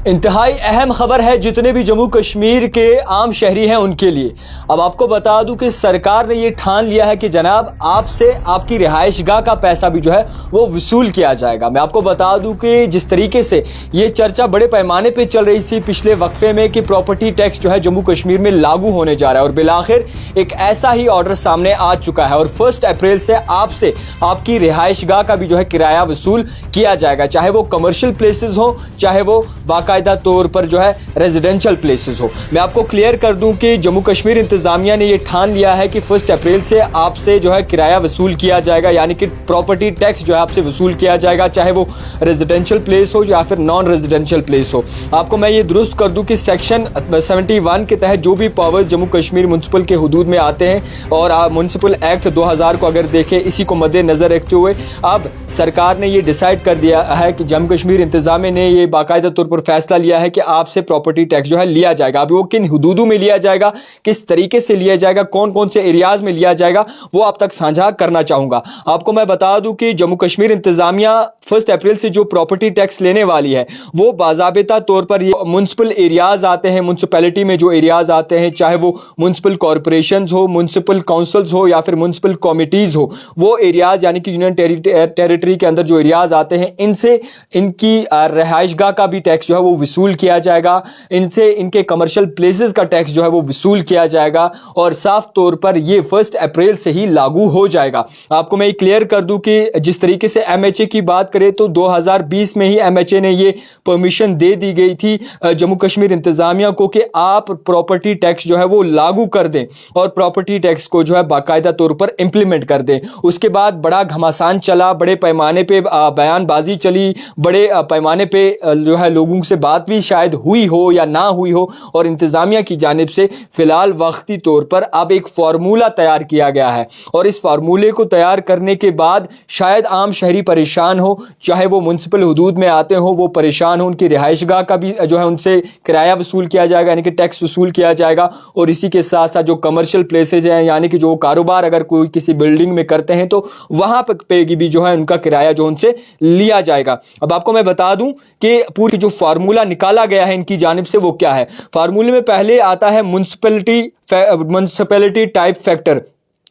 इंतहाई अहम खबर है जितने भी जम्मू कश्मीर के आम शहरी हैं उनके लिए। अब आपको बता दूं कि सरकार ने ये ठान लिया है कि जनाब आपसे आपकी रिहाइशगाह का पैसा भी जो है वो वसूल किया जाएगा। मैं आपको बता दूं कि जिस तरीके से ये चर्चा बड़े पैमाने पे चल रही थी पिछले वक्फे में कि प्रॉपर्टी टैक्स जो है जम्मू कश्मीर में लागू होने जा रहा है और बिलाखिर एक ऐसा ही ऑर्डर सामने आ चुका है और 1 अप्रैल से आपसे आपकी रिहाइशगाह का भी जो है किराया वसूल किया जाएगा, चाहे वो कमर्शियल प्लेसेस हो चाहे वो बाकायदा तौर पर जो है रेजिडेंशियल प्लेसेस हो। मैं आपको क्लियर कर दूं कि जम्मू कश्मीर इंतजामिया ने यह ठान लिया है कि 1 अप्रैल से आपसे जो है किराया वसूल किया जाएगा, यानी कि प्रॉपर्टी टैक्स जो है आपसे वसूल किया जाएगा, चाहे वो रेजिडेंशियल प्लेस हो या फिर नॉन रेजिडेंशियल प्लेस हो। आपको मैं ये दुरुस्त कर दूं कि सेक्शन 71 के तहत जो भी पावर्स जम्मू कश्मीर म्युनिसिपल के हुदूद में आते हैं और म्युनिसिपल एक्ट 2000 को अगर देखें, इसी को मद्देनजर रखते हुए अब सरकार ने ये डिसाइड कर दिया है कि जम्मू कश्मीर इंतजामिया ने ये बाकायदा तौर पर फैसला लिया है कि आपसे प्रॉपर्टी टैक्स जो है लिया जाएगा। अब वो किन हुदूदों में लिया जाएगा, किस तरीके से लिया जाएगा, कौन कौन से एरियाज में लिया जाएगा, वो आप तक साझा करना चाहूंगा। आपको मैं बता दूं कि जम्मू कश्मीर इंतजामिया 1 अप्रैल से जो प्रॉपर्टी टैक्स लेने वाली है वो बाज़ाबिता तौर पर ये म्युनिसिपल एरियाज आते हैं, म्युनिसिपैलिटी में जो एरियाज आते हैं, चाहे वो म्युनिसिपल कॉरपोरेशंस हो, म्युनिसिपल काउंसिल्स हो या फिर म्युनिसिपल कमिटीज हो, वो एरियाज यानी कि यूनियन टेरिटरी के अंदर जो एरियाज आते हैं इनसे इनकी रहायशगाह का भी टैक्स जो है वो वसूल किया जाएगा, इनसे इनके कमर्शियल प्लेसेस का टैक्स जो है वो वसूल किया जाएगा और साफ तौर पर ये 1 अप्रैल से ही लागू हो जाएगा। आपको मैं ये क्लियर कर दूं कि जिस तरीके से एमएचए की बात करें तो 2020 में ही एमएचए ने ये परमिशन दे दी गई थी जम्मू कश्मीर इंतजामिया को कि आप प्रॉपर्टी टैक्स जो है वो लागू कर दें और प्रॉपर्टी टैक्स को जो है बाकायदा तौर पर इंप्लीमेंट कर दें। उसके बाद बड़ा घमासान चला, बड़े पैमाने पे बयानबाजी चली, बड़े पैमाने पे जो है लोगों से बात भी शायद हुई हो या ना हुई हो और इंतजामिया की जानिब से फिलहाल वक्ती तौर पर अब एक फार्मूला तैयार किया गया है और इस फार्मूले को तैयार करने के बाद शायद आम शहरी परेशान हो, चाहे वो म्युनिसिपल हुदूद में आते हो वो परेशान हो, उनकी रिहाइशगाह का भी जो है उनसे किराया वसूल किया जाएगा यानी कि टैक्स वसूल किया जाएगा और इसी के साथ साथ जो कमर्शियल प्लेसेज हैं यानी कि जो कारोबार अगर कोई किसी बिल्डिंग में करते हैं तो वहां पे भी जो है उनका किराया जो उनसे लिया जाएगा। अब आपको मैं बता दूं कि पूरी जो फार्मूला निकाला गया है इनकी जानिब से वो क्या है। फार्मूले में पहले आता है म्युनिसिपैलिटी टाइप फैक्टर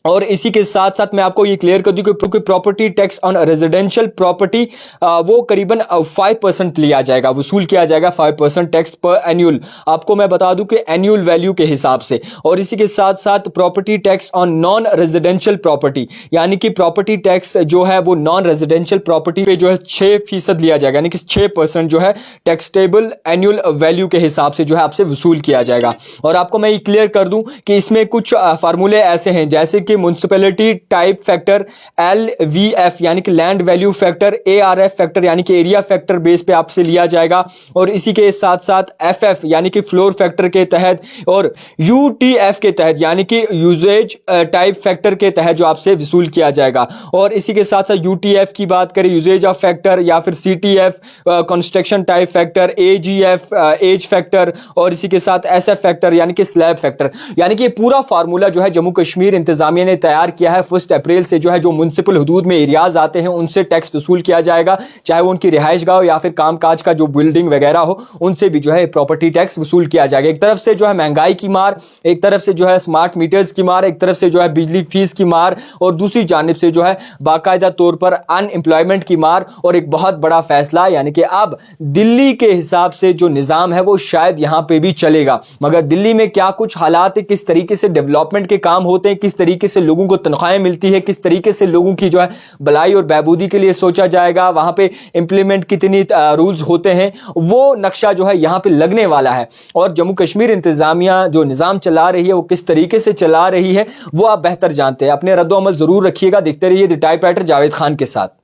और इसी के साथ साथ मैं आपको ये क्लियर कर दूं कि property tax on residential property वो करीबन 5% लिया जाएगा, वसूल किया जाएगा 5% टैक्स पर एनुअल। आपको मैं बता दूं कि एनुअल वैल्यू के हिसाब से। और इसी के साथ साथ property tax on non residential property यानी कि प्रॉपर्टी टैक्स जो है वो नॉन रेजिडेंशियल प्रॉपर्टी पे जो है 6% लिया जाएगा यानी कि 6% जो है टैक्सेबल एनुअल वैल्यू के हिसाब से जो है आपसे वसूल किया जाएगा। और आपको मैं ये क्लियर कर दूं कि इसमें कुछ फार्मूले ऐसे हैं जैसे म्युनिसिपैलिटी टाइप फैक्टर LVF यानी कि land value factor, ARF factor यानी कि एरिया फैक्टर बेस पे आपसे लिया जाएगा और इसी के साथ साथ FF यानी कि फ्लोर फैक्टर के तहत और UTF के तहत यानी कि यूजेज टाइप फैक्टर के तहत जो आपसे वसूल किया जाएगा। और इसी के साथ साथ UTF की बात करें, यूजेज ऑफ फैक्टर या फिर CTF construction type factor, AGF age factor और इसी के साथ SF फैक्टर यानी कि स्लैब फैक्टर। यानी कि पूरा फार्मूला जो है जम्मू कश्मीर इंतजामिया ने तैयार किया है। 1 अप्रैल से जो है जो म्युनिसिपल हुदूद में एरियाज आते हैं उनसे टैक्स वसूल किया जाएगा, चाहे वो उनकी रिहाइशगाह हो या फिर कामकाज का जो बिल्डिंग वगैरह हो उनसे भी जो है प्रॉपर्टी टैक्स वसूल किया जाएगा। एक तरफ से जो है महंगाई की मार, एक तरफ से जो है स्मार्ट मीटर्स की मार, एक तरफ से जो है बिजली फीस की मार और दूसरी जानिब से जो है बाकायदा तौर पर अनएम्प्लॉयमेंट की मार। और एक बहुत बड़ा फैसला यानी कि अब दिल्ली के हिसाब से जो निज़ाम है वो शायद यहां पे भी चलेगा, मगर दिल्ली में क्या कुछ हालात है, किस तरीके से डेवलपमेंट के काम होते हैं, किस तरीके से लोगों को तनख्वाहें मिलती है, किस तरीके से लोगों की जो है भलाई और बहबूदी के लिए सोचा जाएगा, वहां पे इंप्लीमेंट कितनी रूल्स होते हैं, वो नक्शा जो है यहां पे लगने वाला है। और जम्मू कश्मीर इंतजामिया जो निज़ाम चला रही है वो किस तरीके से चला रही है वो आप बेहतर जानते हैं। अपने रद्दो अमल जरूर रखिएगा। देखते रहिए द टाइपराइटर जावेद खान के साथ।